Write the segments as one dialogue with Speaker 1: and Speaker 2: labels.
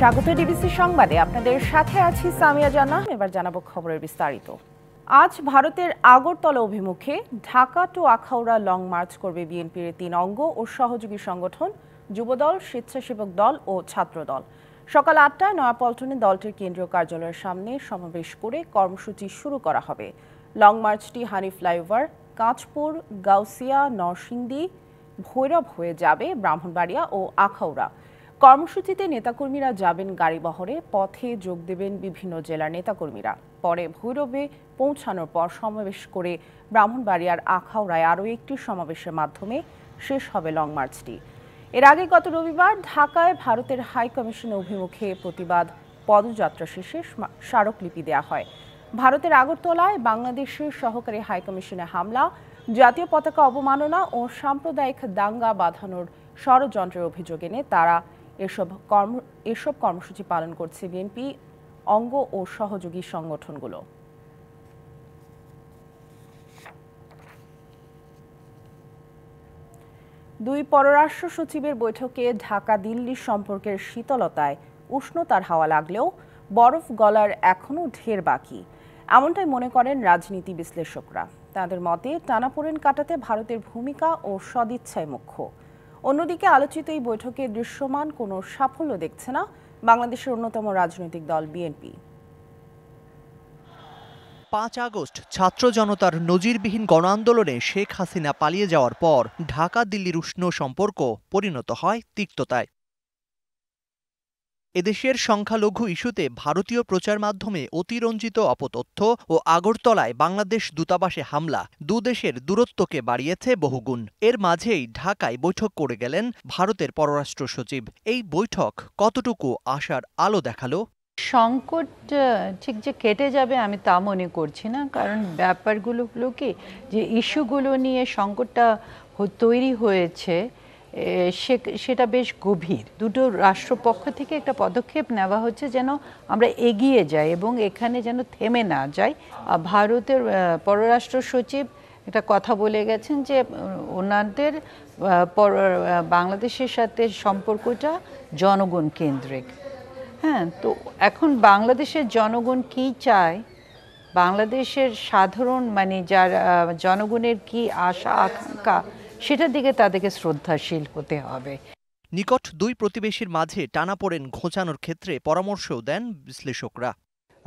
Speaker 1: স্বাগত ডিবিসি সংবাদে, আপনাদের সাথে আছি সামিয়া জান্নাহ। এবার জানাবো খবরের বিস্তারিত। আজ ভারতের আগরতলা অভিমুখে Dhaka to Akhaura long march করবে বিএনপির ৩ অঙ্গ ও সহযোগী সংগঠন, যুবদল, স্বেচ্ছাসেবক দল ও ছাত্রদল। সকাল ৮টায় নয়াপল্টনে দলটির কেন্দ্রীয় কার্যালয়ের সামনে সমাবেশ করে কর্মসূচি শুরু করা হবে। লং মার্চটি হানি ফ্লাইওভার, কাঁচপুর, গাউসিয়া, নরসিংদী, ভৈরব হয়ে যাবে ব্রাহ্মণবাড়িয়া ও আখাউড়া। কর্মসূচিতে নেতাকর্মীরা যাবেন গাড়িবহরে, পথে যোগ দেবেন বিভিন্ন জেলার নেতাকর্মীরা। পরে ভৈরবে পৌঁছানোর পর সমাবেশ করে ব্রাহ্মণবাড়িয়ার আখাউড়ায় আরও একটি সমাবেশের মাধ্যমে শেষ হবে লং মার্চটি। এর আগে গত রবিবার ঢাকায় ভারতের হাই কমিশনের অভিমুখে প্রতিবাদ পদযাত্রা শেষে স্মারকলিপি দেওয়া হয়। ভারতের আগরতলায় বাংলাদেশের সহকারী হাই কমিশনে হামলা, জাতীয় পতাকা অবমাননা ও সাম্প্রদায়িক দাঙ্গা বাঁধানোর ষড়যন্ত্রের অভিযোগ এনে তারা এসব কর্মসূচি পালন করছে বিএনপি অঙ্গ ও সহযোগী সংগঠনগুলো। দুই পররাষ্ট্র সচিবের বৈঠকে ঢাকা দিল্লি সম্পর্কের শীতলতায় উষ্ণতার হাওয়া লাগলেও বরফ গলার এখনও ঢের বাকি, এমনটাই মনে করেন রাজনীতি বিশ্লেষকরা। তাদের মতে টানাপোড়েন কাটাতে ভারতের ভূমিকা ও সদিচ্ছাই মুখ্য। অন্যদিকে আলোচিত এই বৈঠকে দৃশ্যমান কোনো সাফল্য দেখছে না বাংলাদেশের অন্যতম রাজনৈতিক দল বিএনপি।
Speaker 2: ৫ আগস্ট ছাত্র জনতার নজিরবিহীন গণ আন্দোলনে শেখ হাসিনা পালিয়ে যাওয়ার পর ঢাকা দিল্লির উষ্ণ সম্পর্ক পরিণত হয় তিক্ততায়। এদেশের সংখ্যালঘু ইস্যুতে ভারতীয় প্রচার মাধ্যমে অতিরঞ্জিত অপতথ্য ও আগরতলায় বাংলাদেশ দূতাবাসে হামলা দুদেশের দূরত্বকে বাড়িয়েছে বহুগুণ। এর মাঝেই ঢাকায় বৈঠক করে গেলেন ভারতের পররাষ্ট্র সচিব। এই বৈঠক কতটুকু আশার আলো দেখালো?
Speaker 3: সংকট ঠিক যে কেটে যাবে আমি তা মনে করছি না, কারণ ব্যাপারগুলো কি যে ইস্যুগুলো নিয়ে সংকটটা তৈরি হয়েছে সেটা বেশ গভীর। দুটো রাষ্ট্রপক্ষ থেকে একটা পদক্ষেপ নেওয়া হচ্ছে যেন আমরা এগিয়ে যাই এবং এখানে যেন থেমে না যাই। ভারতের পররাষ্ট্র সচিব একটা কথা বলে গেছেন যে ওনাদের বাংলাদেশের সাথে সম্পর্কটা জনগণ কেন্দ্রিক। হ্যাঁ, তো এখন বাংলাদেশের জনগণ কি চায়, বাংলাদেশের সাধারণ যারা জনগণের কি আশা আকাঙ্ক্ষা, সেটার দিকে তাদেরকে শ্রদ্ধাশীল হতে হবে।
Speaker 2: নিকট দুই প্রতিবেশীর মাঝে টানাপোড়েন ঘোচানোর ক্ষেত্রে পরামর্শও দেন বিশ্লেষকরা।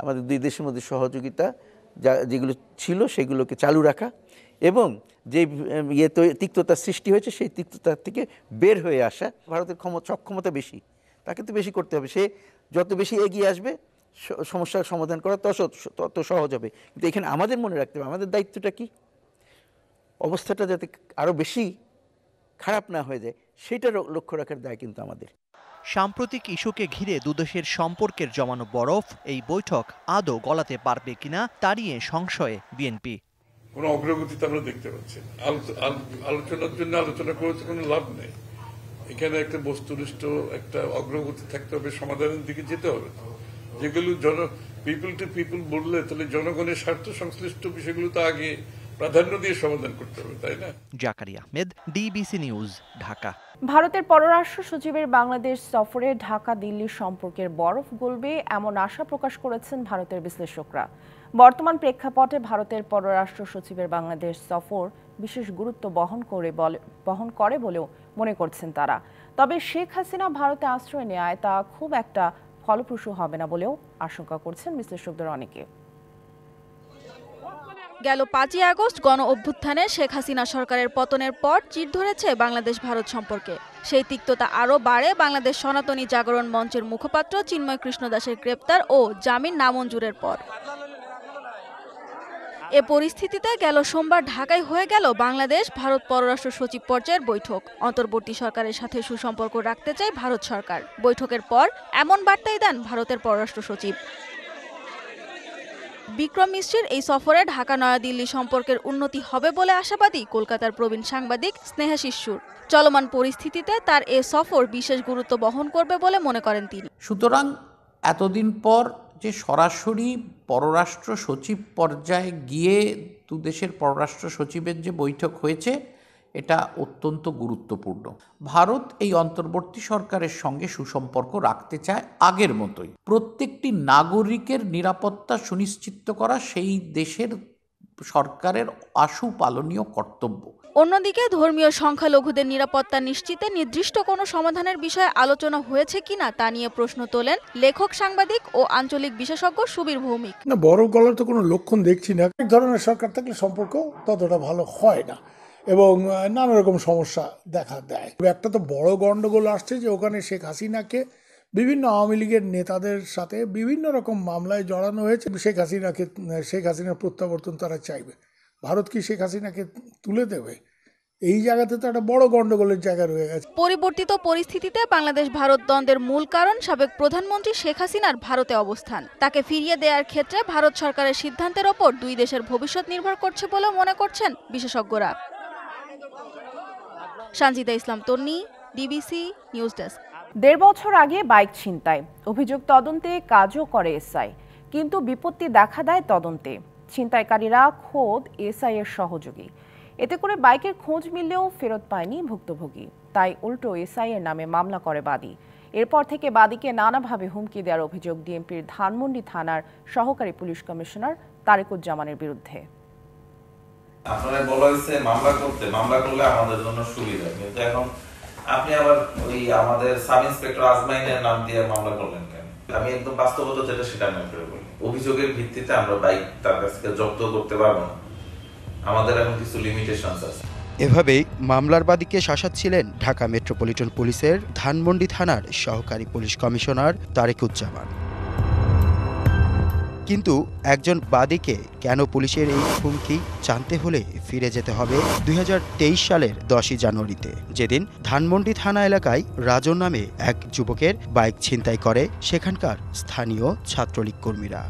Speaker 4: আমাদের দুই দেশের মধ্যে সহযোগিতা যেগুলো ছিল সেগুলোকে চালু রাখা এবং যে তিক্ততা সৃষ্টি হয়েছে সেই তিক্ততা থেকে বের হয়ে আসা। ভারতের সক্ষমতা বেশি, তাকে তো বেশি করতে হবে। সে যত বেশি এগিয়ে আসবে সমস্যার সমাধান করা তত সহজ হবে। কিন্তু এখানে আমাদের মনে রাখতে হবে আমাদের দায়িত্বটা কি, অবস্থাটা যাতে আরও বেশি খারাপ না হয়ে যায় সেটার লক্ষ্য রাখার দায় কিন্তু আমাদের।
Speaker 2: সাম্প্রতিক ইস্যুকে ঘিরে দুদেশের সম্পর্কের জমানো বরফ এই বৈঠক আদৌ গলাতে পারবে কিনা তা নিয়ে সংশয়ে বিএনপি।
Speaker 5: কোনো অগ্রগতি তো আমরা দেখতে পাচ্ছি না। আলোচনার জন্য আলোচনা করে কোনো লাভ নেই। এখানে একটা বস্তুনিষ্ঠ একটা অগ্রগতি থাকতে হবে, সমাধানের দিকে যেতে হবে। যেগুলো পিপল টু পিপল বললে তাহলে জনগণের স্বার্থ সংশ্লিষ্ট বিষয়গুলো তো আগে প্রাধান্য দিয়ে সমাধান করতে হবে, তাই না?
Speaker 2: Zakaria Ahmed, DBC news, Dhaka.
Speaker 1: ভারতের পররাষ্ট্র সচিবের বাংলাদেশ সফরে ঢাকা দিল্লির সম্পর্কের বরফ গলবে এমন আশা প্রকাশ করেছেন ভারতের বিশ্লেষকরা। বর্তমান প্রেক্ষাপটে ভারতের পররাষ্ট্র সচিবের বাংলাদেশ সফর বিশেষ গুরুত্ব বহন করে বলেও মনে করছেন তারা। তবে শেখ হাসিনা ভারতে আশ্রয় নেওয়ায় তা খুব একটা ফলপ্রসূ হবে না বলেও আশঙ্কা করছেন বিশ্লেষকদের অনেকে।
Speaker 6: গেল ৫ই আগস্ট গণ অভ্যুত্থানে শেখ হাসিনা সরকারের পতনের পর চির ধরেছে বাংলাদেশ ভারত সম্পর্কে। সেই তিক্ততা আরও বাড়ে বাংলাদেশ সনাতনী জাগরণ মঞ্চের মুখপাত্র চিন্ময় কৃষ্ণ দাসের গ্রেপ্তার ও জামিন নামঞ্জুরের পর। এ পরিস্থিতিতে গেল সোমবার ঢাকায় হয়ে গেল বাংলাদেশ ভারত পররাষ্ট্র সচিব পর্যায়ের বৈঠক। অন্তর্বর্তী সরকারের সাথে সুসম্পর্ক রাখতে চায় ভারত সরকার। বৈঠকের পর এমন বার্তাই দেন ভারতের পররাষ্ট্র সচিব। বিক্রম মিশ্রের এই সফরে ঢাকা নয়াদিল্লি সম্পর্কের উন্নতি হবে বলে আশাবাদী কলকাতার প্রবীণ সাংবাদিক স্নেহাশিস সুর। চলমান পরিস্থিতিতে তার এ সফর বিশেষ গুরুত্ব বহন করবে বলে মনে করেন তিনি।
Speaker 7: সুতরাং এতদিন পর যে সরাসরি পররাষ্ট্র সচিব পর্যায়ে গিয়ে দু দেশের পররাষ্ট্র সচিবের যে বৈঠক হয়েছে, এটা অত্যন্ত গুরুত্বপূর্ণ। ভারত এই অন্তর্বর্তী সরকারের সঙ্গে সুসম্পর্ক রাখতে চায় আগের মতোই। প্রত্যেকটি নাগরিকের নিরাপত্তা সুনিশ্চিত করা সেই দেশের সরকারের আশু পালনীয় কর্তব্য।
Speaker 6: অন্যদিকে ধর্মীয় সংখ্যালঘুদের নিরাপত্তা নিশ্চিতে নির্দিষ্ট কোনো সমাধানের বিষয়ে আলোচনা হয়েছে কিনা তা নিয়ে প্রশ্ন তোলেন লেখক, সাংবাদিক ও আঞ্চলিক বিশেষজ্ঞ সুবীর ভৌমিক।
Speaker 8: না, বড় গলার তো কোনো লক্ষণ দেখছি না। এক ধরনের সরকার থাকলে সম্পর্ক ততটা ভালো হয় না এবং নানা রকম সমস্যা দেখা দেয়। একটা তো বড় গন্ডগোল আসছে যে ওখানে শেখ হাসিনাকে বিভিন্ন আওয়ামী লীগের নেতাদের সাথে বিভিন্ন রকম মামলায় জড়ানো হয়েছে। শেখ হাসিনার প্রত্যাবর্তন তারা চাইবে। ভারত কি শেখ হাসিনাকে তুলে দেবে? এই জায়গাতে তো একটা বড় গন্ডগোলের জায়গা রয়ে গেছে।
Speaker 6: পরিবর্তিত পরিস্থিতিতে বাংলাদেশ ভারত দ্বন্দ্বের মূল কারণ সাবেক প্রধানমন্ত্রী শেখ হাসিনার ভারতে অবস্থান। তাকে ফিরিয়ে দেওয়ার ক্ষেত্রে ভারত সরকারের সিদ্ধান্তের ওপর দুই দেশের ভবিষ্যৎ নির্ভর করছে বলে মনে করছেন বিশেষজ্ঞরা। সঞ্জিতা ইসলাম তন্নি, ডিবিসি নিউজ ডেস্ক।
Speaker 1: ১.৫ বছর আগে বাইক ছিনতাই অভিযোগ তদন্তে কাজও করে এসআই, কিন্তু বিপত্তি দেখা দেয় তদন্তে। ছিনতাইকারীরা খোদ এসআই এর সহযোগী। এতে করে বাইকের খোঁজ মিললেও ফেরত পায়নি ভুক্তভোগী। তাই উল্টো এসআই এর নামে মামলা করে বাদী। এরপর থেকে বাদীকে নানাভাবে হুমকি দেওয়ার অভিযোগ ডিএমপির ধানমন্ডি থানার সহকারী পুলিশ কমিশনার তারেকুজ্জামানের বিরুদ্ধে।
Speaker 9: আপনারা বলা হয়েছে মামলা করলে আমাদের জন্য সুবিধা, কিন্তু এখন আপনি আবার ওই আমাদের সাব ইন্সপেক্টর আজমাইনের নাম দিয়ে মামলা করলেন কেন? আমি একদম বাস্তবতা যেটা সেটা আমি করে বলি, অভিযোগের ভিত্তিতে আমরা বাইক তার কাছ থেকে জব্দ করতে পারবো না, আমাদের এখন কিছু লিমিটেশনস আছে।
Speaker 10: এভাবেই মামলার বাদীকে শাসাচ্ছিলেন ঢাকা মেট্রোপলিটন পুলিশের ধানমন্ডি থানার সহকারী পুলিশ কমিশনার তারেকুজ্জামান। কিন্তু একজন বাদীকে কেন পুলিশের এই হুমকি জানতে হলে ফিরে যেতে হবে ২০২৩ সালের ১০ই জানুয়ারিতে, যেদিন ধানমন্ডি থানা এলাকায় রাজন নামে এক যুবকের বাইক ছিনতাই করে সেখানকার স্থানীয় ছাত্রলীগ কর্মীরা।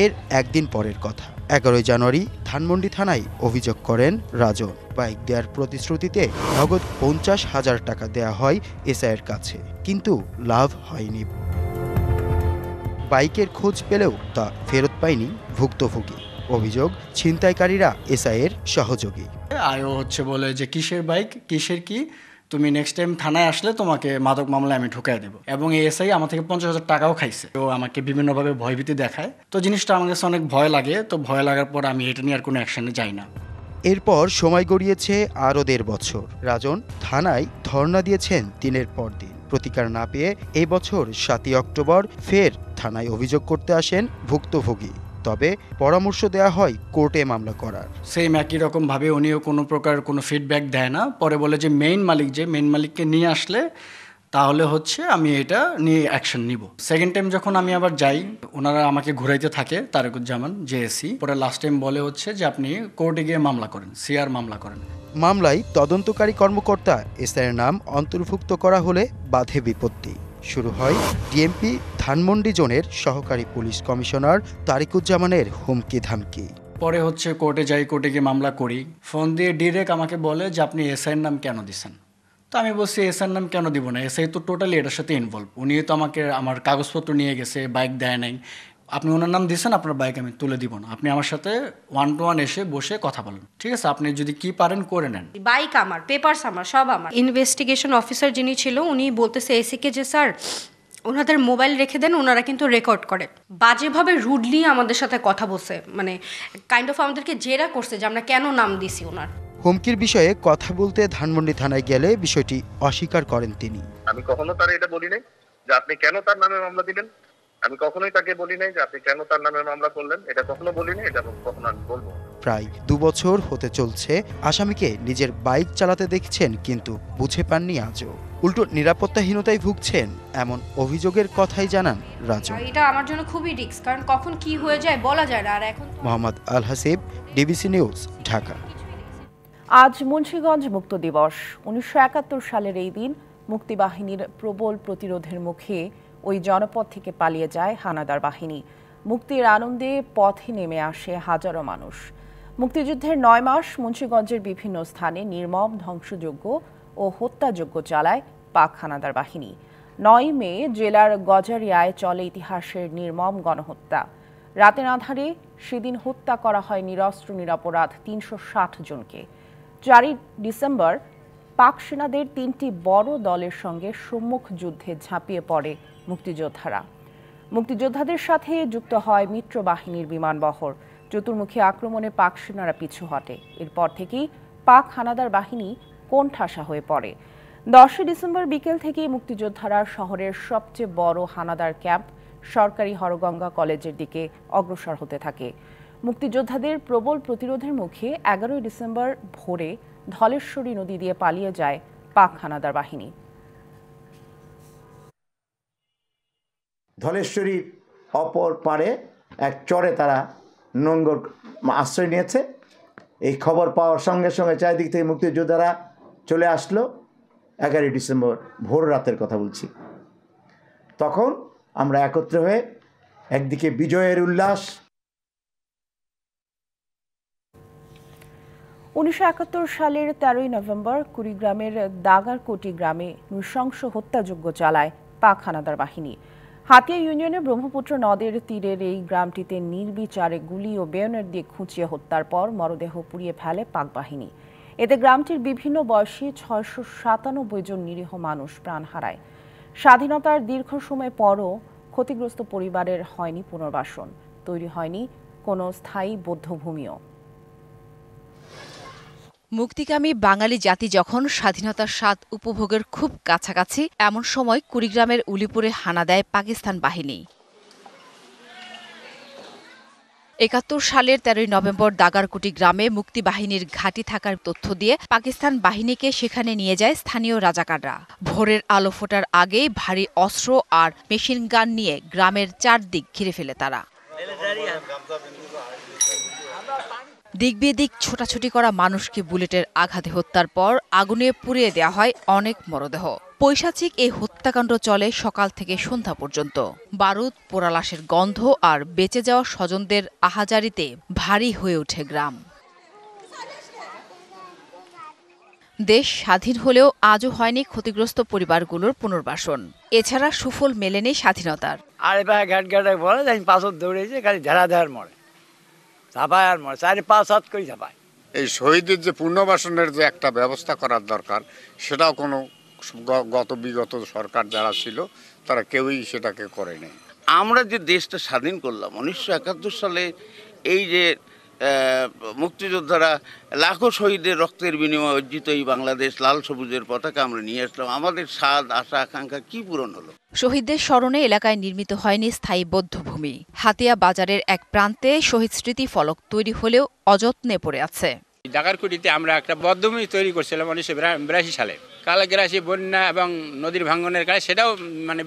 Speaker 10: এর একদিন পরের কথা, ১১ জানুয়ারি ধানমন্ডি থানায় অভিযোগ করেন রাজন। বাইক দেওয়ার প্রতিশ্রুতিতে নগদ ৫০,০০০ টাকা দেয়া হয় এসআইয়ের কাছে, কিন্তু লাভ হয়নি। বাইকের খোঁজ পেলেও তা ফেরত পায়নি ভুক্তভোগী। অভিযোগ ছিনতাইকারীরা এসআইয়ের সহযোগী।
Speaker 11: আয়ও হচ্ছে বলে যে কিসের বাইক, কিসের কি, তুমি নেক্সট টাইম থানায় আসলে তোমাকে মাদক মামলায় আমি ঢুকাই দেবো। এবং এই এসআই আমার থেকে ৫০,০০০ টাকাও খাইছে। তো আমাকে বিভিন্নভাবে ভয়ভীতি দেখায়। তো জিনিসটা আমার কাছে অনেক ভয় লাগে। তো ভয় লাগার পর আমি এটা নিয়ে আর কোনো অ্যাকশনে যাই না।
Speaker 10: এরপর সময় গড়িয়েছে আরও ১.৫ বছর। রাজন থানায় ধর্ণা দিয়েছেন দিনের পর দিন। প্রতিকার না পেয়ে এই বছর ৭ই অক্টোবর ফের থানায় অভিযোগ করতে আসেন ভুক্তভোগী। তবে পরামর্শ দেয়া হয় কোর্টে মামলা করার।
Speaker 11: সেম একই রকমভাবে উনিও কোনো প্রকার কোনো ফিডব্যাক দেয় না। পরে বলে যে মেইন মালিককে নিয়ে আসলে তাহলে হচ্ছে আমি এটা নিয়ে অ্যাকশন নিব। সেকেন্ড টাইম যখন আমি আবার যাই, ওনারা আমাকে ঘুরাইতে থাকে, তারেকুজ্জামান জেএসি। পরে লাস্ট টাইম বলে হচ্ছে যে আপনি কোর্টে গিয়ে মামলা করেন, সিআর মামলা করেন।
Speaker 10: মামলায় তদন্তকারী কর্মকর্তা এসআইয়ের নাম অন্তর্ভুক্ত করা হলে বাধে বিপত্তি। শুরু হয় ডিএমপি ধানমন্ডি জোনের সহকারী পুলিশ কমিশনার তারেকুজ্জামানের হুমকি ধামকি।
Speaker 11: পরে হচ্ছে কোর্টে যাই, কোর্টে গিয়ে মামলা করি। ফোন দিয়ে ডিরেক্ট আমাকে বলে যে আপনি এসআইয়ের নাম কেন দিচ্ছেন। তো আমি বলছি এসআইয়ের নাম কেন দিব না, এসআই তো টোটালি এটার সাথে ইনভলভ। উনি তো আমাকে আমার কাগজপত্র নিয়ে গেছে, বাইক দেয় নাই। আপনি ওনার নাম দিয়েছেন, আপনার বাইক আমি তুলে দিব না। আপনি আমার সাথে 1-to-1 এসে বসে কথা বলেন, ঠিক আছে? আপনি যদি কি পারেন করে নেন।
Speaker 12: বাইক আমার, পেপারস আমার, সব আমার। ইনভেস্টিগেশন অফিসার যিনি ছিল উনি বলতেছে এসিকে যে স্যার ওনাদের মোবাইল রেখে দেন, ওনারা কিন্তু রেকর্ড করে। বাজেভাবে রুডলি আমাদের সাথে কথা বলছে, মানে কাইন্ড অফ আমাদেরকে জেরা করছে যে আমরা কেন নাম দিছি ওনার।
Speaker 10: হুমকির বিষয়ে কথা বলতে ধানমন্ডি থানায় গেলে বিষয়টি অস্বীকার করেন তিনি।
Speaker 13: আমি কখনো তার এটা বলি নাই যে আপনি কেন তার নামে মামলা দিলেন, আমি কখনোই তাকে বলি নাই যে আপনি কেন তার নামে মামলা করলেন, এটা কখনো বলি নাই, এটা কখনো আমি বলবো।
Speaker 10: প্রায় ২ বছর হতে চলছে আসামিকে নিজের বাইক চালাতে দেখছেন, কিন্তু বুঝে পাননি আজও। উল্টো নিরাপত্তাহীনতায় ভুগছেন এমন অভিযোগের কথাই জানান রাজন।
Speaker 12: এটা আমার জন্য খুবই রিস্ক, কারণ কখন কি হয়ে যায় বলা যায় না। আর এখন
Speaker 10: মোহাম্মদ আল হাসিব, ডিবিসি নিউজ, ঢাকা।
Speaker 1: আজ মুন্সিগঞ্জ মুক্ত দিবস। ১৯৭১ সালের এই দিন মুক্তিবাহিনীর প্রবল প্রতিরোধের মুখে ওই জনপদ থেকে পালিয়ে যায় হানাদার বাহিনী। মুক্তির আনন্দে পথে নেমে আসে হাজারো মানুষ। মুক্তিযুদ্ধের ৯ মাস মুন্সিগঞ্জের বিভিন্ন স্থানে নির্মম ধ্বংসযজ্ঞ ও হত্যাযজ্ঞ চালায় পাক হানাদার বাহিনী। ৯ মে জেলার গজারিয়ায় চলে ইতিহাসের নির্মম গণহত্যা। রাতের আঁধারে সেদিন হত্যা করা হয় নিরস্ত্র নিরপরাধ ৩৬০ জনকে। ৪ ডিসেম্বর পাক সেনাদের ৩টি বড় দলের সঙ্গে সম্মুখ যুদ্ধে ঝাঁপিয়ে পড়ে মুক্তিযোদ্ধারা। মুক্তিযোদ্ধাদের সাথে যুক্ত হয় মিত্র বাহিনীর বিমানবহর। চতুর্মুখী আক্রমণে পাক সেনারা পিছু হটে। এরপর থেকেই পাক হানাদার বাহিনী কোণঠাসা হয়ে পড়ে। ১০ ডিসেম্বর বিকেল থেকেই মুক্তিযোদ্ধারা শহরের সবচেয়ে বড় হানাদার ক্যাম্প সরকারি হরগঙ্গা কলেজের দিকে অগ্রসর হতে থাকে। মুক্তিযোদ্ধাদের প্রবল প্রতিরোধের মুখে ১১ ডিসেম্বর ভোরে ধলেশ্বরী নদী দিয়ে পালিয়ে যায় পাক হানাদার বাহিনী।
Speaker 14: ধলেশ্বরীর অপর পারে এক চরে তারা নোঙ্গর আশ্রয় নিয়েছে। এই খবর পাওয়ার সঙ্গে সঙ্গে চারিদিক থেকে মুক্তিযোদ্ধারা চলে আসলো। ১১ ডিসেম্বর ভোর রাতের কথা বলছি। তখন আমরা একত্র হয়ে একদিকে বিজয়ের উল্লাস।
Speaker 1: ১৯৭১ সালের ১৩ নভেম্বর কুড়িগ্রামের দাগারকোটি গ্রামে নৃশংস হত্যাযজ্ঞ চালায় পাক হানাদার বাহিনী। হাতিয়া ইউনিয়নের ব্রহ্মপুত্র নদের তীরের এই গ্রামটিতে নির্বিচারে গুলি ও বেয়নেট দিয়ে খুঁচিয়ে হত্যার পর মরদেহ পুড়িয়ে ফেলে পাক বাহিনী। এতে গ্রামটির বিভিন্ন বয়সী ৬৯৭ জন নিরীহ মানুষ প্রাণ হারায়। স্বাধীনতার দীর্ঘ সময় পরও ক্ষতিগ্রস্ত পরিবারের হয়নি পুনর্বাসন, তৈরি হয়নি কোনো স্থায়ী বধ্যভূমিও।
Speaker 15: মুক্তিকামী বাঙালি জাতি যখন স্বাধীনতার স্বাদ উপভোগের খুব কাছাকাছি, এমন সময় কুড়িগ্রামের উলিপুরে হানা দেয় পাকিস্তান বাহিনী। ৭১ সালের ১৩ নভেম্বর দাগারকুটি গ্রামে মুক্তিবাহিনীর ঘাঁটি থাকার তথ্য দিয়ে পাকিস্তান বাহিনীকে সেখানে নিয়ে যায় স্থানীয় রাজাকাররা। ভোরের আলো ফোটার আগেই ভারী অস্ত্র আর মেশিন গান নিয়ে গ্রামের চারদিক ঘিরে ফেলে তারা। দিক বেদিক ছোটাছুটি করা মানুষকে বুলেটের আঘাতে হত্যার পর আগুনে পুড়িয়ে দেওয়া হয় অনেক মরদেহ। পৈশাচিক এই হত্যাকাণ্ড চলে সকাল থেকে সন্ধ্যা পর্যন্ত। বারুদ, পোড়ালাশের গন্ধ আর বেঁচে যাওয়া স্বজনদের আহাজারিতে ভারী হয়ে ওঠে গ্রাম। দেশ স্বাধীন হলেও আজও হয়নি ক্ষতিগ্রস্ত পরিবারগুলোর পুনর্বাসন। এছাড়া সুফল মেলেনি স্বাধীনতার।
Speaker 16: আরে ভাই ঘাট ঘাটায় বলে পাঁচত দৌড়েছে, খালি ঝাড়া ঝাড় মরে, ঝাপায় আর মরে, ৪-৫ করে ঝাপায়।
Speaker 17: এই শহীদের যে পুনর্বাসনের যে একটা ব্যবস্থা করার দরকার, সেটাও কোনো বিগত সরকার যারা ছিল তারা কেউই সেটাকে করেনি।
Speaker 18: আমরা যে দেশটা স্বাধীন করলাম ১৯৭১ সালে, এই যে মুক্তিযোদ্ধারা লাখো শহীদের রক্তের বিনিময়ে অর্জিত এই বাংলাদেশ লাল সবুজের পতাকা আমরা নিয়ে আসলাম, আমাদের স্বাদ আশা আকাঙ্ক্ষা কি পূরণ হলো?
Speaker 15: শহীদদের স্মরণে এলাকায় নির্মিত হয়নি স্থায়ী বধ্যভূমি। হাতিয়া বাজারের এক প্রান্তে শহীদ স্মৃতি ফলক তৈরি হলেও অযত্নে পড়ে আছে।
Speaker 19: দাগারকুটিতে আমরা একটা বদ্ধভূমি তৈরি করছিলাম ১৯৮২ সালে। কালগ্রাসী বন্যা এবং নদীর ভাঙ্গনের কারণে সেটাও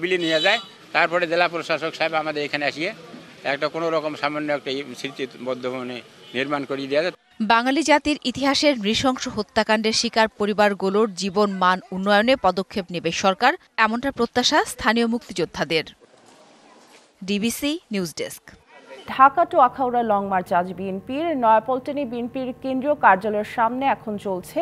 Speaker 19: বিলীন নিয়ে যায়। তারপরে জেলা প্রশাসক সাহেব আমাদের এখানে আসিয়ে একটা কোনো রকম সামান্য একটা স্মৃতি বদ্ধভূমি নির্মাণ করিয়ে দেওয়া যায়।
Speaker 15: বাঙালি জাতির ইতিহাসের নৃশংস হত্যাকাণ্ডের শিকার পরিবারগুলোর জীবন মান উন্নয়নে পদক্ষেপ নেবে সরকার, এমনটা প্রত্যাশা স্থানীয় মুক্তিযোদ্ধাদের। DBC news desk.
Speaker 1: Dhaka to Akhaura long march আজ বিএনপির। নয়াপল্টনে বিএনপির কেন্দ্রীয় কার্যালয়ের সামনে এখন চলছে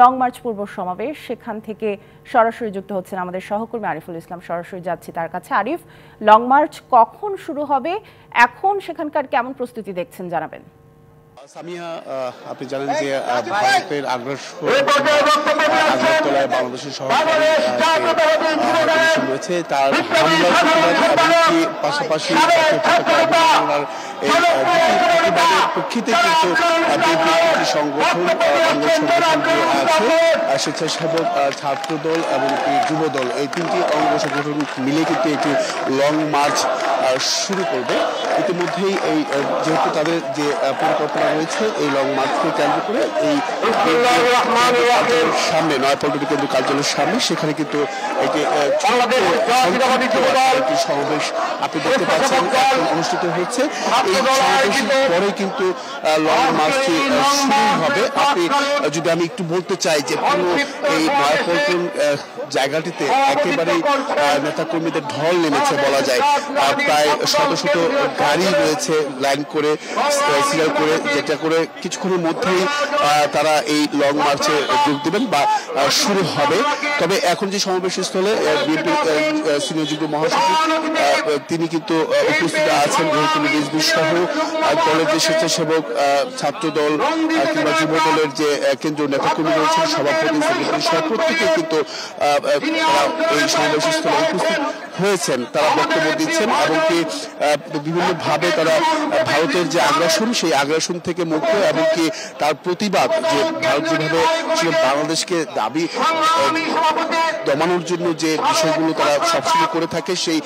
Speaker 1: লং মার্চ পূর্ব সমাবেশ। সেখান থেকে সরাসরি যুক্ত হচ্ছেন আমাদের সহকর্মী আরিফুল ইসলাম। সরাসরি যাচ্ছি তার কাছে। আরিফ, লং মার্চ কখন শুরু হবে, এখন সেখানকার কেমন প্রস্তুতি দেখছেন জানাবেন।
Speaker 20: সামিয়া, আপনি জানেন যে ভারতের আগরতলায় বাংলাদেশের সহকারী রয়েছে, তার হামলার পাশাপাশি প্রেক্ষিতে কিন্তু বিএনপি সংগঠন আছে, স্বেচ্ছাসেবক ছাত্রদল এবং যুবদল, এই তিনটি অঙ্গ সংগঠন মিলে কিন্তু একটি লং মার্চ শুরু করবে। ইতিমধ্যেই এই যেহেতু তাদের যে পরিকল্পনা রয়েছে, এই লং মার্চকে কেন্দ্র করে এই সামনে নয়াপল্টন কেন্দ্রীয় কার্যালয়ের সামনে সেখানে কিন্তু একটি সমাবেশ আপনি দেখতে পাচ্ছেন অনুষ্ঠিত হচ্ছে। এই সমাবেশের পরে কিন্তু লং মার্চটি শুরু হবে। যদি আমি একটু বলতে চাই যে পুরো এই নয়াপল্টন জায়গাটিতে একেবারেই নেতাকর্মীদের ঢল নেমেছে বলা যায়। প্রায় শত শত গাড়ি রয়েছে লাইন করে, সিরিয়াল করে, যেটা করে কিছুক্ষণের মধ্যেই তারা এই লং মার্চে যোগ দেবেন বা শুরু হবে। তবে এখন যে সমাবেশ স্থলে বিএনপির সিনিয়র যুগ্ম মহাসচিব তিনি কিন্তু উপস্থিত আছেন, রহিতুল রিজভী সহ সহ দলের যে স্বেচ্ছাসেবক ছাত্রদল কিংবা যুব দলের যে কেন্দ্রীয় নেতাকর্মী রয়েছেন, সভাপতি সেক্রেটারি সহ প্রত্যেকে কিন্তু এই সমাবেশস্থলে উপস্থিত হয়েছেন। তারা বক্তব্য দিচ্ছেন এবং কি বিভিন্নভাবে তারা ভারতের যে আগ্রাসন, সেই আগ্রাসন থেকে মুক্ত এবং কি তার প্রতিবাদ, যে ভারত যেভাবে বাংলাদেশকে দাবি দমানোর জন্য যে বিষয়গুলো তারা সবসময় করে থাকে, সেই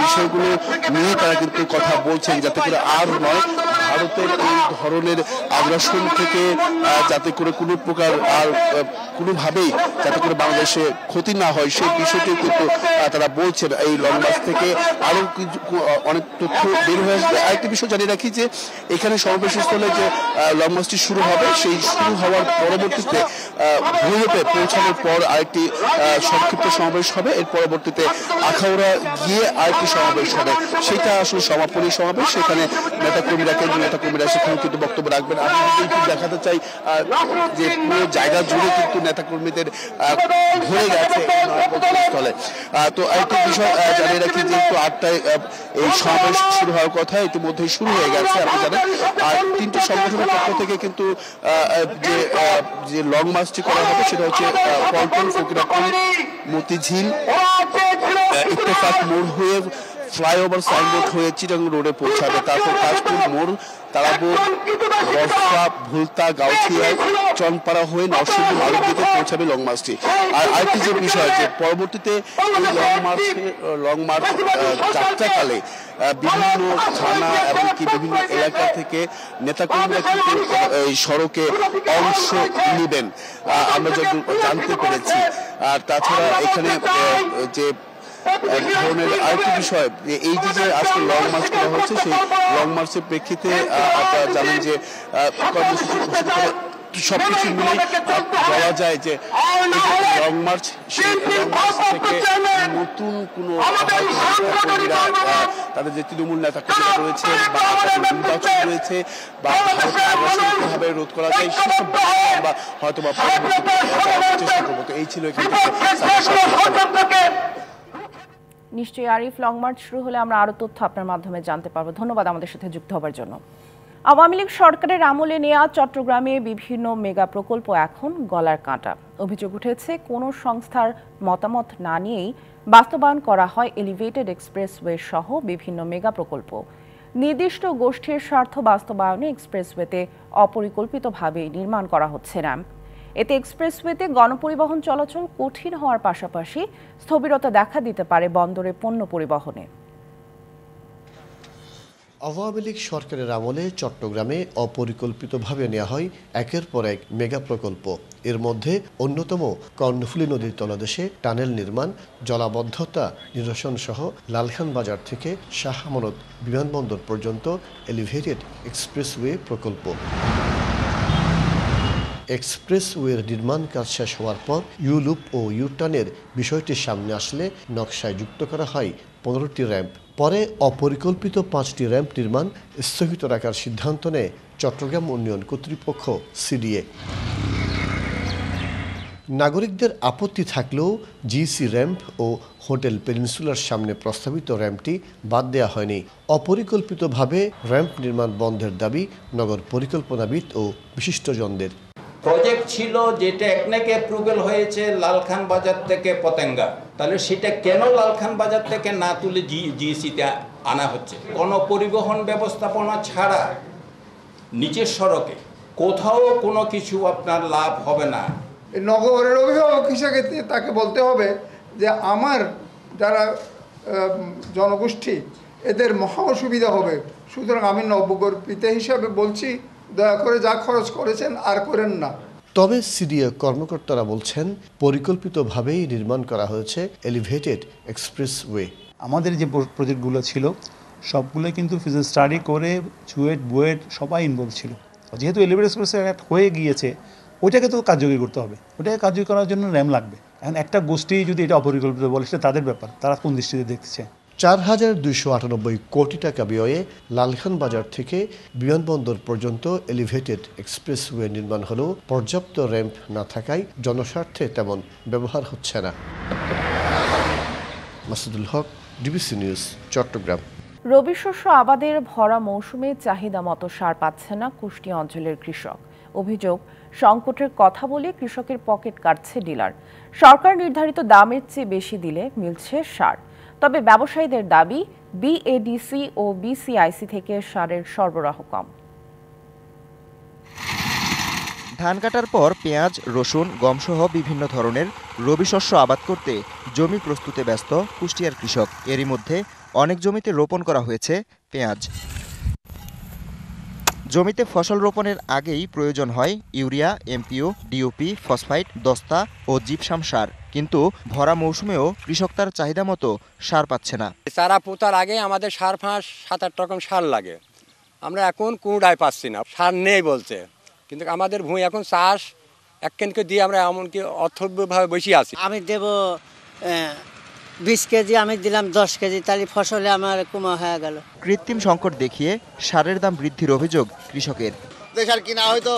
Speaker 20: বিষয়গুলো নিয়ে তারা কিন্তু কথা বলছেন, যাতে করে আর নয় ভারতের এই ধরনের আগ্রাসন থেকে যাতে করে কোনো প্রকার আর কোনোভাবেই যাতে করে বাংলাদেশে ক্ষতি না হয়, সেই বিষয়টি কিন্তু তারা বলছেন। এই লং মার্চ থেকে আরো অনেক তথ্য বের হয়ে আসবে। আরেকটি বিষয় জানিয়ে রাখি যে এখানে সমাবেশস্থলে যে লং মার্চটি শুরু হবে, সেই শুরু হওয়ার পরবর্তীতে ভৈরবে পৌঁছানোর পর আরেকটি সংক্ষিপ্ত সমাবেশ হবে। এর পরবর্তীতে আখাউড়া গিয়ে আরেকটি সমাবেশ হবে, সেটা আসলে সমাপনী সমাবেশ। সেখানে নেতাকর্মীরা, কেন্দ্রীয় নেতাকর্মীরা সেখানে কিন্তু বক্তব্য রাখবেন। আমি কিন্তু দেখাতে চাই যে পুরো জায়গা জুড়ে কিন্তু নেতাকর্মীদের ভরে গেছে স্থলে। তো আরেকটি বিষয় জানিয়ে রাখি, যেহেতু 8টায় এই সমাবেশ শুরু হওয়ার কথা, ইতিমধ্যেই শুরু হয়ে গেছে আপনি জানেন। আর 3টি সংগঠনের পক্ষ থেকে কিন্তু যে লং মার্চটি করা হবে সেটা হচ্ছে পল্টন, ফকিরাপুর, মতিঝিল, ইত্তেফাক মোড় হয়ে ফ্লাইওভার সাইনবোর্ড হয়ে চিটাং রোডে পৌঁছাবে। তারপর কাশপুর মোড়, তারাপুর, বর্ষা, ভুলতা, গাউথিয়া, চনপাড়া হয়ে নরসিংদী মালদিতে পৌঁছাবে লং মার্চটি। আর আরেকটি যে বিষয়, যে পরবর্তীতে লং মার্চ যাত্রাকালে বিভিন্ন থানা এমনকি বিভিন্ন এলাকা থেকে নেতাকর্মীরা কিন্তু এই সড়কে অংশ নেবেন, আমরা যত জানতে পেরেছি। আর তাছাড়া এখানে যে ধরনের আরেকটি বিষয়, এই যে আজকে লং মার্চ করা হচ্ছে, সেই লং মার্চের প্রেক্ষিতে আপনারা জানেন যে কর্মসূচি ঘোষিত করে সবকিছু মিলে বলা যায় যে লং মার্চ, সেই লং মার্চ থেকে নতুন কোনো তাদের যে তৃণমূল নেতাকর্মীরা রয়েছে বা নির্বাচন রয়েছে বা কিভাবে রোধ করা যায়, সেসব আমরা হয়তো বা চেষ্টা করবো। তো এই ছিল এখান থেকে।
Speaker 1: নিশ্চয়ই আরিফ, লং মার্চ শুরু হলে আমরা আরো তথ্য আপনার মাধ্যমে জানতে পারবো। ধন্যবাদ আমাদের সাথে যুক্ত হবার জন্য। আওয়ামী লীগ সরকারের আমলে নেওয়া চট্টগ্রামে বিভিন্ন মেগা প্রকল্প এখন গলার কাঁটা। অভিযোগ উঠেছে কোনো সংস্থার মতামত না নিয়েই বাস্তবায়ন করা হয় এলিভেটেড এক্সপ্রেসওয়ে সহ বিভিন্ন মেগা প্রকল্প। নির্দিষ্ট গোষ্ঠীর স্বার্থ বাস্তবায়নে এক্সপ্রেসওয়েতে অপরিকল্পিতভাবে নির্মাণ করা হচ্ছে না। এতে এক্সপ্রেসওয়েতে গণপরিবহন চলাচল কঠিন হওয়ার পাশাপাশি স্থবিরতা দেখা দিতে পারে বন্দরে পণ্য পরিবহনে।
Speaker 21: আওয়ামী লীগ সরকারের আমলে চট্টগ্রামে অপরিকল্পিতভাবে নেওয়া হয় একের পর এক মেগা প্রকল্প। এর মধ্যে অন্যতম কর্ণফুলী নদীর তলদেশে টানেল নির্মাণ, জলাবদ্ধতা নিরসন সহ লালখান বাজার থেকে শাহ আমানত বিমানবন্দর পর্যন্ত এলিভেটেড এক্সপ্রেসওয়ে প্রকল্প। এক্সপ্রেসওয়ের নির্মাণ কাজ শেষ হওয়ার পর ইউলুপ ও ইউটার্নের বিষয়টি সামনে আসলে নকশায় যুক্ত করা হয় 15টি র্যাম্প। পরে অপরিকল্পিত 5টি র্যাম্প নির্মাণ স্থগিত রাখার সিদ্ধান্ত নেয় চট্টগ্রাম উন্নয়ন কর্তৃপক্ষ সিডিএ। নাগরিকদের আপত্তি থাকলেও জিসি র্যাম্প ও হোটেল পেনিনসুলার সামনে প্রস্তাবিত র্যাম্পটি বাদ দেওয়া হয়নি। অপরিকল্পিতভাবে র্যাম্প নির্মাণ বন্ধের দাবি নগর পরিকল্পনাবিদ ও বিশিষ্টজনদের।
Speaker 22: প্রজেক্ট ছিল যেটা একনাকে অ্যাপ্রুভাল হয়েছে লালখান বাজার থেকে পতেঙ্গা, তাহলে সেটা কেন লালখান বাজার থেকে না তুলে জিএসিতে আনা হচ্ছে? গণপরিবহন ব্যবস্থাপনা ছাড়া নিচের সড়কে কোথাও কোনো কিছু আপনার লাভ হবে না।
Speaker 23: নগরের অভিভাবক হিসেবে তাকে বলতে হবে যে আমার যারা জনগোষ্ঠী এদের মহা অসুবিধা হবে, সুতরাং আমি নবগর পিতা হিসাবে বলছি দয়া করে যা খরচ করেছেন আর করেন না।
Speaker 21: তবে সিডিএ কর্মকর্তারা বলছেন পরিকল্পিতভাবেই নির্মাণ করা হয়েছে এলিভেটেড এক্সপ্রেসওয়ে।
Speaker 24: আমাদের যে প্রজেক্টগুলো ছিল সবগুলো কিন্তু ফিজিক্যাল স্টাডি করে চুয়েট বুয়েট সবাই ইনভলভ ছিল। যেহেতু এলিভেটেড এক্সপ্রেসওয়ে অ্যাক্ট হয়ে গিয়েছে, ওইটাকে তো কার্যকরী করতে হবে, ওটাকে কার্যকরী করার জন্য র্যাম লাগবে। এখন একটা গোষ্ঠী যদি এটা অপরিকল্পিত বলে সেটা তাদের ব্যাপার, তারা কোন দৃষ্টিতে দেখছে।
Speaker 21: 4,298 কোটি টাকা ব্যয়ে লালখান বাজার থেকে বিমানবন্দর পর্যন্ত এলিভেটেড এক্সপ্রেসওয়ে নির্মাণ হলেও পর্যাপ্ত র্যাম্প না থাকায় জনস্বার্থে তেমন ব্যবহার হচ্ছে না। মাসুদুল হক, ডিবিসি নিউজ, চট্টগ্রাম।
Speaker 1: রবি শস্য আবাদের ভরা মৌসুমে চাহিদা মতো সার পাচ্ছে না কুষ্টিয়া অঞ্চলের কৃষক। অভিযোগ, সংকটের কথা বলে কৃষকের পকেট কাটছে ডিলার। সরকার নির্ধারিত দামের চেয়ে বেশি দিলে মিলছে সার। তবে ব্যবসায়ীদের দাবি, বিএডিসি ও বিসিআইসি থেকে সারের সরবরাহ কম।
Speaker 2: ধান কাটার পর পেঁয়াজ, রসুন, গমসহ বিভিন্ন ধরনের রবি শস্য আবাদ করতে জমি প্রস্তুতে ব্যস্ত কুষ্টিয়ার কৃষক। এরই মধ্যে অনেক জমিতে রোপণ করা হয়েছে পেঁয়াজ। জমিতে ফসল রোপণের আগেই প্রয়োজন হয় ইউরিয়া, এমপিও, ডিওপি, ফসফাইট, দস্তা ও জিপসাম সার। কিন্তু ভরা মৌসুমেও কৃষক তার চাহিদা মতো সার পাচ্ছে না।
Speaker 3: চারা পোতার আগে আমাদের সার ফাঁস 7-8 রকম সার লাগে, আমরা এখন কোনোটাই পাচ্ছি না, সার নেই বলছে। কিন্তু আমাদের ভূমি এখন চাষ একজনকে দিয়ে আমরা এমনকি অর্থভাবে বসে আছি।
Speaker 4: আমি দেব 20 কেজি, আমি দিলাম 10 কেজি, তাহলে ফসলে আমার কমা হয়ে গেল।
Speaker 2: কৃত্রিম সংকট দেখিয়ে সারের দাম বৃদ্ধির অভিযোগ কৃষকের।
Speaker 5: সার কিনা হয়তো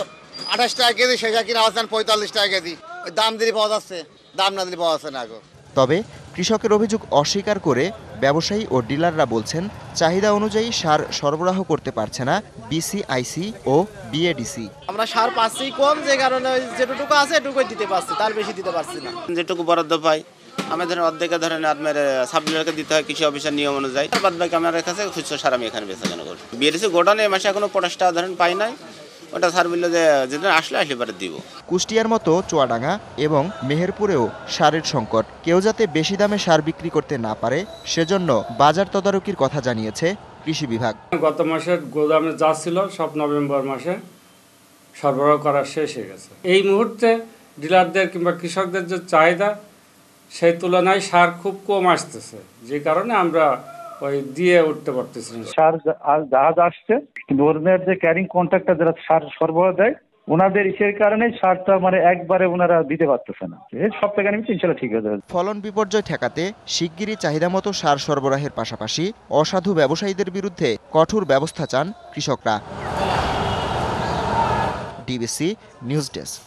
Speaker 5: 28 টাকা কেজি, সেই সার কিনা হচ্ছে 45 টাকা কেজি। ওই দাম দিলে পাওয়া যাচ্ছে, দাম না দিলে পাওয়া যাচ্ছে না।
Speaker 2: তবে কৃষকের অভিযোগ অস্বীকার করে ব্যবসায়ী ও ডিলাররা বলছেন, চাহিদা অনুযায়ী সার সরবরাহ করতে পারছে না বিসিআইসি ও বিএডিসি।
Speaker 25: আমরা সার পাচ্ছি কম, যে কারণে যেটুকু আছে এটুকুই দিতে পারছি, তার বেশি দিতে পারছি না।
Speaker 26: যেটুকু বরাদ্দ পাই আমাদের অর্ধেকে ধরেন আপনার সাবডিলারকে দিতে হয় কৃষি অফিসের নিয়ম অনুযায়ী। বাদ বাকি আমার কাছে খুচরো সার আমি এখানে বেচা কেনা করি। বিএডিসি গোডাউনে এই মাসে এখনো 50 টাকা ধরেন পাই নাই, ওটা সার মিলে যেদিন আসলে পরে দিব।
Speaker 2: কুষ্টিয়ার মতো চুয়াডাঙ্গা এবং মেহেরপুরেও সারের সংকট। কেউ যাতে বেশি দামে সার বিক্রি করতে না পারে সেজন্য বাজার তদারকির কথা জানিয়েছে কৃষি বিভাগ।
Speaker 27: গত মাসের গোদামে যা ছিল সব নভেম্বর মাসে সরবরাহ করা শেষ হয়ে গেছে। এই মুহূর্তে ডিলারদের কিংবা কৃষকদের যে চাহিদা সেই তুলনায় সার খুব কম আসতেছে, যে কারণে আমরা ওই দিয়ে উঠতে পারতেছি না।
Speaker 24: সার জাহাজ আসছে, কিন্তু ওনার যে ক্যারিং কন্ট্রাক্টর যারা সার সরবরাহ দেয়, ওনাদের ইসের কারণে সারটা একবারে ওনারা দিতে পারতেছে না। সব থেকে ইনশাল্লাহ ঠিক হয়ে যাবে।
Speaker 2: ফলন বিপর্যয় ঠেকাতে শিগগিরই চাহিদা মতো সার সরবরাহের পাশাপাশি অসাধু ব্যবসায়ীদের বিরুদ্ধে কঠোর ব্যবস্থা চান কৃষকরা। DBC news desk.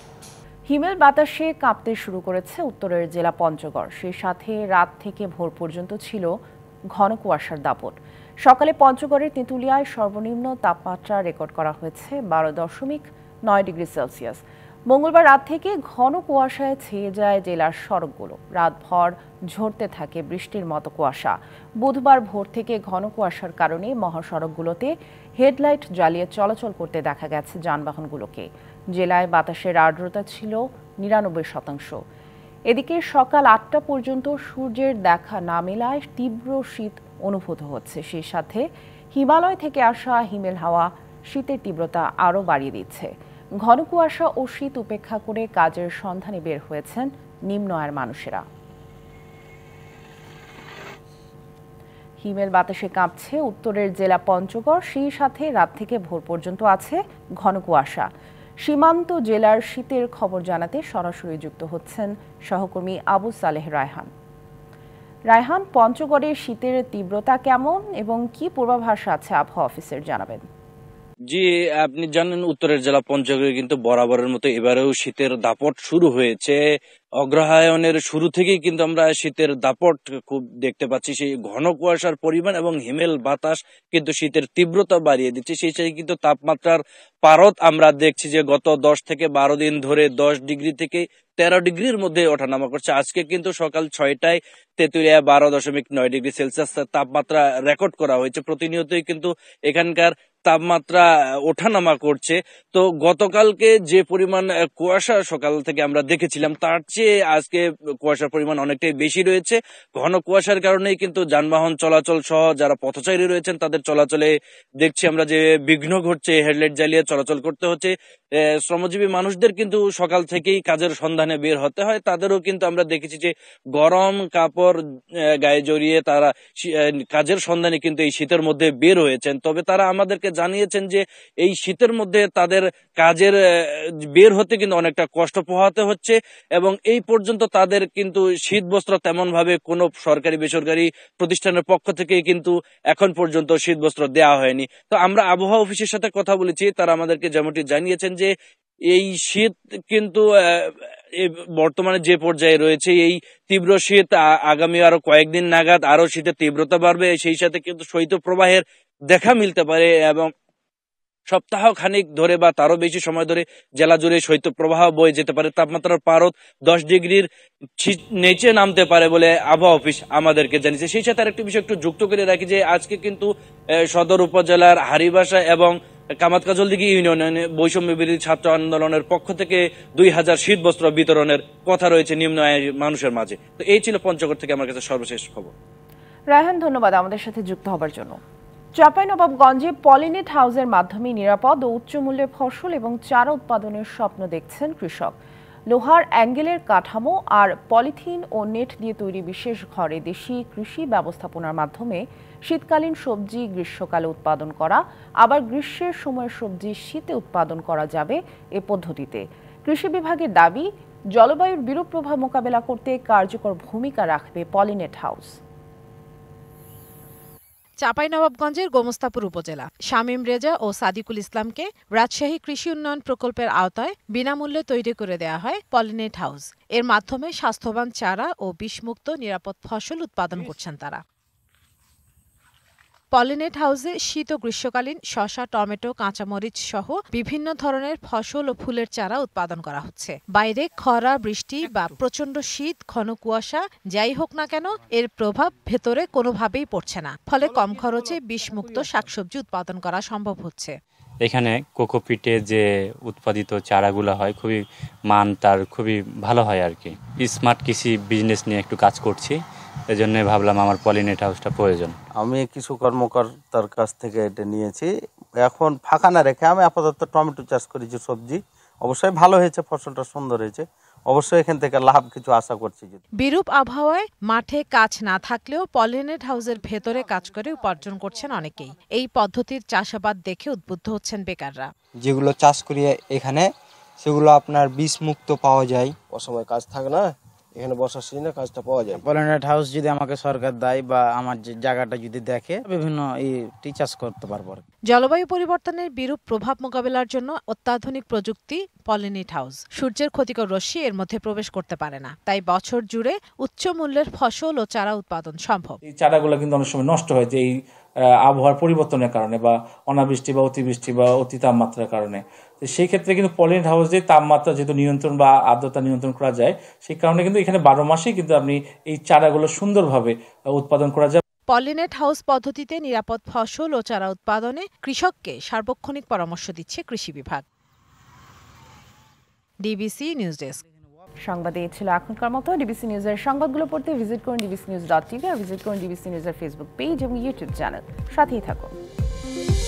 Speaker 1: হিমেল বাতাসে কাঁপতে শুরু করেছে উত্তরের জেলা পঞ্চগড়। সেই সাথে রাত থেকে ভোর পর্যন্ত ছিল ঘন কুয়াশার দাপট। সকালে পঞ্চগড়ের তেঁতুলিয়ায় সর্বনিম্ন তাপমাত্রা রেকর্ড করা হয়েছে 12.9 ডিগ্রি সেলসিয়াস। মঙ্গলবার রাত থেকে ঘন কুয়াশায় ছেয়ে যায় জেলার সড়কগুলো। রাতভর ঝরতে থাকে বৃষ্টির মতো কুয়াশা। বুধবার ভোর থেকে ঘন কুয়াশার কারণে মহাসড়কগুলোতে হেডলাইট জ্বালিয়ে চলাচল করতে দেখা গেছে যানবাহনগুলোকে। জেলায় বাতাসের আর্দ্রতা ছিল 99%। এদিকে সকাল 8টা পর্যন্ত সূর্যের দেখা না মেলায় তীব্র শীত অনুভূত হচ্ছে। সেই সাথে হিমালয় থেকে আসা হিমেল হাওয়া শীতের তীব্রতা আরও বাড়িয়ে দিচ্ছে। ঘন কুয়াশা ও শীত উপেক্ষা করে কাজের সন্ধানে বের হয়েছেন নিম্ন আয়ের মানুষেরা। হিমেল বাতাসে কাঁপছে উত্তরের জেলা পঞ্চগড়। সেই সাথে রাত থেকে ভোর পর্যন্ত আছে ঘন কুয়াশা। সীমান্ত জেলার শীতের খবর জানাতে সরাসরি যুক্ত হচ্ছেন সহকর্মী আবু সালেহ রায়হান। রায়হান, পঞ্চগড়ের শীতের তীব্রতা কেমন এবং কি পূর্বাভাস আছে আবহাওয়া অফিসের, জানাবেন।
Speaker 28: জি, আপনি জানেন উত্তরের জেলা পঞ্চগড়ে কিন্তু বরাবরের মতো এবারেও শীতের দাপট শুরু হয়েছে। অগ্রহায়ণের শুরু থেকেই কিন্তু আমরা শীতের দাপট খুব দেখতে পাচ্ছি। সেই ঘন কুয়াশার পরিমাণ এবং হিমেল বাতাস কিন্তু শীতের তীব্রতা বাড়িয়ে দিচ্ছে। সেই সাথে কিন্তু তাপমাত্রার পারদ আমরা দেখছি যে গত 10 থেকে 12 দিন ধরে 10 ডিগ্রি থেকে 13 ডিগ্রির মধ্যে ওঠানামা করছে। আজকে কিন্তু সকাল 6টায় তেঁতুলিয়া 12.9 ডিগ্রি সেলসিয়াস তাপমাত্রা রেকর্ড করা হয়েছে। প্রতিনিয়তই কিন্তু এখানকার তাপমাত্রা ওঠানামা করছে। তো গতকালকে যে পরিমাণ কুয়াশা সকাল থেকে আমরা দেখেছিলাম তার চেয়ে আজকে কুয়াশার পরিমাণ অনেকটাই বেশি রয়েছে। ঘন কুয়াশার কারণেই কিন্তু যানবাহন চলাচল সহ যারা পথচারী রয়েছেন তাদের চলাচলে দেখছি আমরা যে বিঘ্ন ঘটছে। হেডলাইট জ্বালিয়ে চলাচল করতে হচ্ছে। শ্রমজীবী মানুষদের কিন্তু সকাল থেকেই কাজের সন্ধানে বের হতে হয়। তাদেরও কিন্তু আমরা দেখেছি যে গরম কাপড় গায়ে জড়িয়ে তারা কাজের সন্ধানে কিন্তু এই শীতের মধ্যে বের হয়েছেন। তবে তারা আমাদেরকে জানিয়েছেন যে এই শীতের মধ্যে তাদের কাজের বের হতে কিন্তু অনেকটা কষ্ট পোহাতে হচ্ছে এবং এই পর্যন্ত তাদের কিন্তু শীত বস্ত্র তেমন ভাবে কোনো সরকারি বেসরকারি প্রতিষ্ঠানের পক্ষ থেকে কিন্তু এখন পর্যন্ত শীত বস্ত্র দেওয়া হয়নি। তো আমরা আবহাওয়া অফিসের সাথে কথা বলেছি, তারা আমাদেরকে যেমনটি জানিয়েছেন যে এই শীত কিন্তু বর্তমানে যে পর্যায়ে রয়েছে, এই তীব্র শীত আগামী আরো কয়েকদিন নাগাদ আরো শীতের তীব্রতা বাড়বে, সেই সাথে কিন্তু শৈত্যপ্রবাহের দেখা মিলতে পারে এবং সপ্তাহ খানিক ধরে বা তারও বেশি সময় ধরে জেলা জুড়ে শৈত্যপ্রবাহ বয়ে যেতে পারে। তাপমাত্রার পারদ 10 ডিগ্রির নিচে নামতে পারে বলে আবহাওয়া অফিস আমাদেরকে জানিয়েছে। সেই সাথে আরেকটি বিষয় একটু যুক্ত করে রাখি যে আজকে কিন্তু সদর উপজেলার হারিবাসা এবং কামাতকাজলদিঘি ইউনিয়নে বৈষম্য বিরোধী ছাত্র আন্দোলনের পক্ষ থেকে 2000 শীতবস্ত্র বিতরণের কথা রয়েছে নিম্ন আয়ের মানুষের মাঝে। তো এই ছিল পঞ্চগড় থেকে আমার কাছে সর্বশেষ খবর।
Speaker 1: রায়হান, ধন্যবাদ আমাদের সাথে যুক্ত হবার জন্য। চাঁপাইনবাবগঞ্জে পলিনেট হাউসের মাধ্যমে নিরাপদ ও উচ্চ মূল্যের ফসল এবং চারা উৎপাদনের স্বপ্ন দেখছেন কৃষক। লোহার অ্যাঙ্গেলের কাঠামো আর পলিথিন ও নেট দিয়ে তৈরি বিশেষ ঘরে দেশি কৃষি ব্যবস্থাপনার মাধ্যমে শীতকালীন সবজি গ্রীষ্মকালে উৎপাদন করা, আবার গ্রীষ্মের সময় সবজি শীতে উৎপাদন করা যাবে এ পদ্ধতিতে। কৃষি বিভাগের দাবি, জলবায়ুর বিরূপ প্রভাব মোকাবেলা করতে কার্যকর ভূমিকা রাখবে পলিনেট হাউস।
Speaker 6: চাঁপাইনবাবগঞ্জের গোমস্তাপুর উপজেলা শামীম রেজা ও সাদিকুল ইসলামকে রাজশাহী কৃষি উন্নয়ন প্রকল্পের আওতায় বিনামূল্যে তৈরি করে দেয়া হয় পলিনেট হাউস। এর মাধ্যমে স্বাস্থ্যবান চারা ও বিষমুক্ত নিরাপদ ফসল উৎপাদন করছেন তারা। পলিনেট হাউসে শীত ও গ্রীষ্মকালীন শসা, টমেটো, কাঁচামরিচ সহ বিভিন্ন ধরনের ফসল ও ফুলের চারা উৎপাদন করা হচ্ছে। বাইরে খরা, বৃষ্টি বা প্রচণ্ড শীত, ঘন কুয়াশা যাই হোক না কেন, এর প্রভাব ভেতরে কোনোভাবেই পড়ছে না। ফলে কম খরচে বিষমুক্ত শাকসবজি উৎপাদন করা সম্ভব হচ্ছে।
Speaker 7: এখানে কোকোপিটে যে উৎপাদিত চারাগুলো হয় খুবই মান তার খুবই ভালো হয় আর কি। স্মার্ট কৃষি বিজনেস নিয়ে একটু কাজ করছি, এজন্য ভাবলাম আমার পলিনেট হাউসটা প্রয়োজন।
Speaker 8: আমি কিছু কর্মকর্তার কাছ থেকে এটা নিয়েছি। এখন ফাঁকা না রেখে আমি আপাতত টমেটো চাষ করেছি, সবজি অবশ্যই ভালো হয়েছে, ফসলটা সুন্দর হয়েছে, অবশ্যই এখান থেকে লাভ কিছু আশা করছি।
Speaker 6: বিরূপ আবহাওয়ায় মাঠে কাজ না থাকলেও পলিনেট হাউসের ভেতরে কাজ করে উপার্জন করছেন অনেকেই। এই পদ্ধতির চাষাবাদ দেখে উদ্বুদ্ধ হচ্ছেন বেকাররা।
Speaker 9: যেগুলো চাষ করি এখানে সেগুলো আপনার বিষ মুক্ত পাওয়া যায়, অসময় কাজ থাকে না, এখানে বর্ষার সিজনে কাজটা পাওয়া যায়।
Speaker 25: পলিনেট হাউস যদি আমাকে সরকার দেয় বা আমার যে জায়গাটা যদি দেখে, বিভিন্ন চাষ করতে পারবো।
Speaker 6: জলবায়ু পরিবর্তনের বিরূপ প্রভাব মোকাবেলার জন্য অত্যাধুনিক প্রযুক্তি পলিনেট হাউস। সূর্যের ক্ষতিকর রশ্মি এর মধ্যে প্রবেশ করতে পারে না, তাই বছর জুড়ে উচ্চ মূল্যের ফসল ও চারা উৎপাদন সম্ভব।
Speaker 24: এই চারাগুলো কিন্তু অনেক সময় নষ্ট হয় যে এই আবহাওয়ার পরিবর্তনের কারণে বা অনাবৃষ্টি বা অতিবৃষ্টি বা অতি তাপমাত্রার কারণে। তো সেই ক্ষেত্রে কিন্তু পলিনেট হাউসে তাপমাত্রা যেহেতু নিয়ন্ত্রণ বা আর্দ্রতা নিয়ন্ত্রণ করা যায়, সেই কারণে কিন্তু এখানে 12 মাসেই কিন্তু আপনি এই চারাগুলো সুন্দরভাবে উৎপাদন করা যায়।
Speaker 6: পলিনেট হাউস পদ্ধতিতে নিরাপদ ফসল ও চারা উৎপাদনে কৃষককে সার্বক্ষণিক পরামর্শ দিচ্ছে কৃষি বিভাগ। DBC news desk.
Speaker 1: সংবাদে ছিল এখনকার মতো। ডিবিসি নিউজের সংবাদগুলো পড়তে ভিজিট করুন dbcnews.tv আর ভিজিট করুন ডিবিসি নিউজের ফেসবুক পেজ এবং ইউটিউব চ্যানেল। সাথেই থাকুন।